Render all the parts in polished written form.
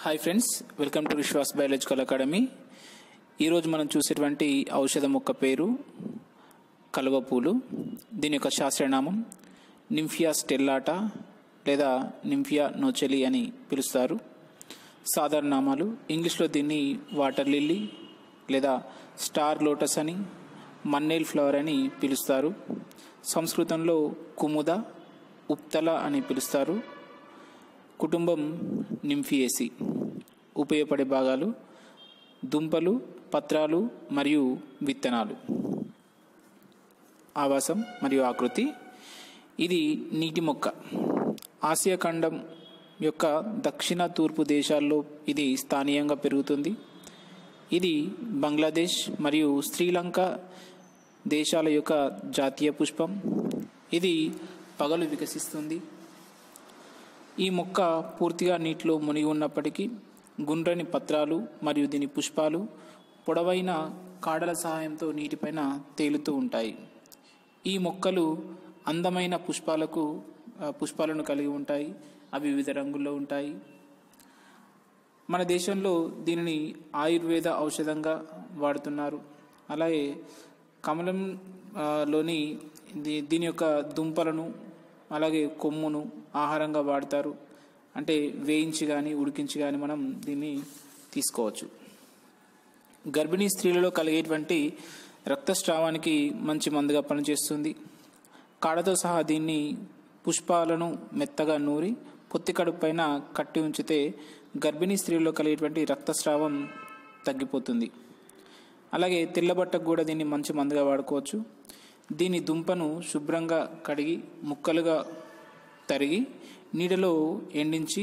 Hi friends, welcome to Vishwas biological academy. ఈరోజు మనం చూసేటువంటి ఔషధ మొక్క పేరు కలువ పూలు. దీని యొక్క శాస్త్రనామం నింఫియా స్టెల్లాటా లేదా నింఫియా నోచెలి అని పిలుస్తారు. సాధారణ నామాలు ఇంగ్లీష్లో దీన్ని వాటర్ లిల్లీ లేదా స్టార్ లోటస్ అని, మన్నేల్ ఫ్లవర్ అని పిలుస్తారు. సంస్కృతంలో కుముద, ఉప్తల అని పిలుస్తారు. కుటుంబం నింఫియేసి. ఉపయోగపడే భాగాలు దుంపలు, పత్రాలు మరియు విత్తనాలు. ఆవాసం మరియు ఆకృతి. ఇది నీటి మొక్క. ఆసియా ఖండం యొక్క దక్షిణ తూర్పు దేశాల్లో ఇది స్థానియంగా పెరుగుతుంది. ఇది బంగ్లాదేశ్ మరియు శ్రీలంక దేశాల యొక్క జాతీయ పుష్పం. ఇది పగలు వికసిస్తుంది. ఈ మొక్క పూర్తిగా నీటిలో మునిగి ఉన్నప్పటికీ గుండ్రని పత్రాలు మరియు దీని పుష్పాలు పొడవైన కాడల సహాయంతో నీటిపైన తేలుతూ ఉంటాయి. ఈ మొక్కలు అందమైన పుష్పాలను కలిగి ఉంటాయి. అవి వివిధ రంగుల్లో ఉంటాయి. మన దేశంలో దీనిని ఆయుర్వేద ఔషధంగా వాడుతున్నారు. అలాగే కమలం లోని దీని యొక్క దుంపలను అలాగే కొమ్మును ఆహారంగా వాడతారు. అంటే వేయించి కానీ ఉడికించి కానీ మనం దీన్ని తీసుకోవచ్చు. గర్భిణీ స్త్రీలలో కలిగేటువంటి రక్తస్రావానికి మంచి మందుగా పనిచేస్తుంది. కాడతో సహా దీన్ని పుష్పాలను మెత్తగా నూరి పొత్తి కడుపు పైన కట్టి ఉంచితే గర్భిణీ స్త్రీలలో కలిగేటువంటి రక్తస్రావం తగ్గిపోతుంది. అలాగే తెల్లబట్టకు కూడా దీన్ని మంచి మందుగా వాడుకోవచ్చు. దీని దుంపను శుభ్రంగా కడిగి ముక్కలుగా తరిగి నీడలో ఎండించి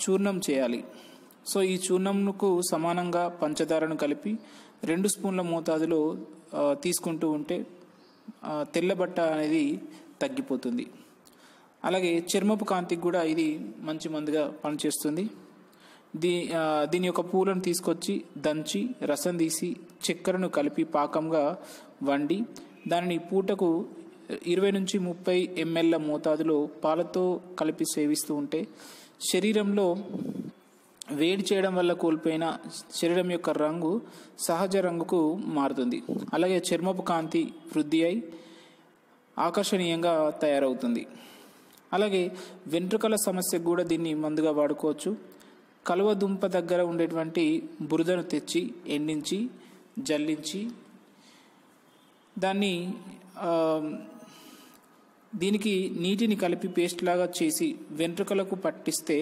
చూర్ణం చేయాలి. సో ఈ చూర్ణంకు సమానంగా పంచదారను కలిపి 2 స్పూన్ల మోతాదులో తీసుకుంటూ ఉంటే తెల్లబట్ట అనేది తగ్గిపోతుంది. అలాగే చర్మపు కాంతికి కూడా ఇది మంచి మందుగా పనిచేస్తుంది. దీని యొక్క పూలను తీసుకొచ్చి దంచి రసం తీసి చక్కెరను కలిపి పాకంగా వండి దానిని పూటకు 20 నుంచి 30 ml మోతాదులో పాలతో కలిపి సేవిస్తూ ఉంటే శరీరంలో వేడి చేయడం వల్ల కోల్పోయిన శరీరం యొక్క రంగు సహజ రంగుకు మారుతుంది. అలాగే చర్మపు కాంతి వృద్ధి అయి ఆకర్షణీయంగా తయారవుతుంది. అలాగే వెంట్రుకల సమస్యకు కూడా దీన్ని మందుగా వాడుకోవచ్చు. కలువ దుంప దగ్గర ఉండేటువంటి బురదను తెచ్చి ఎండించి జల్లించి దీనికి నీటిని కలిపి పేస్ట్ లాగా చేసి వెంట్రుకలకు పట్టిస్తే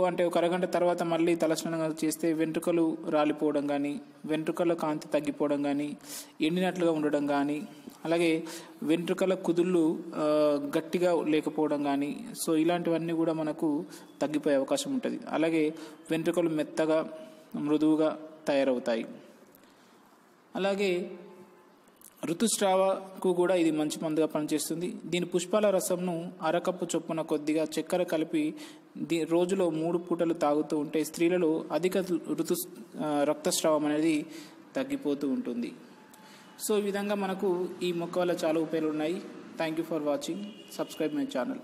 అంటే ఒక అరగంట తర్వాత మళ్ళీ తలస్నానంగా చేస్తే వెంట్రుకలు రాలిపోవడం కానీ, వెంట్రుకల కాంతి తగ్గిపోవడం కానీ, ఎండినట్లుగా ఉండడం కానీ, అలాగే వెంట్రుకల కుదుళ్ళు గట్టిగా లేకపోవడం కానీ, ఇలాంటివన్నీ కూడా మనకు తగ్గిపోయే అవకాశం ఉంటుంది. అలాగే వెంట్రుకలు మెత్తగా మృదువుగా తయారవుతాయి. అలాగే ఋతుస్రావకు కూడా ఇది మంచి మందుగా పనిచేస్తుంది. దీని పుష్పాల రసంను అరకప్పు చొప్పున కొద్దిగా చక్కెర కలిపి రోజులో 3 పూటలు తాగుతూ ఉంటే స్త్రీలలో అధిక రక్తస్రావం అనేది తగ్గిపోతూ ఉంటుంది. ఈ విధంగా మనకు ఈ మొక్క వల్ల చాలా ఉపయోగాలు ఉన్నాయి. Thank you for watching. Subscribe my channel.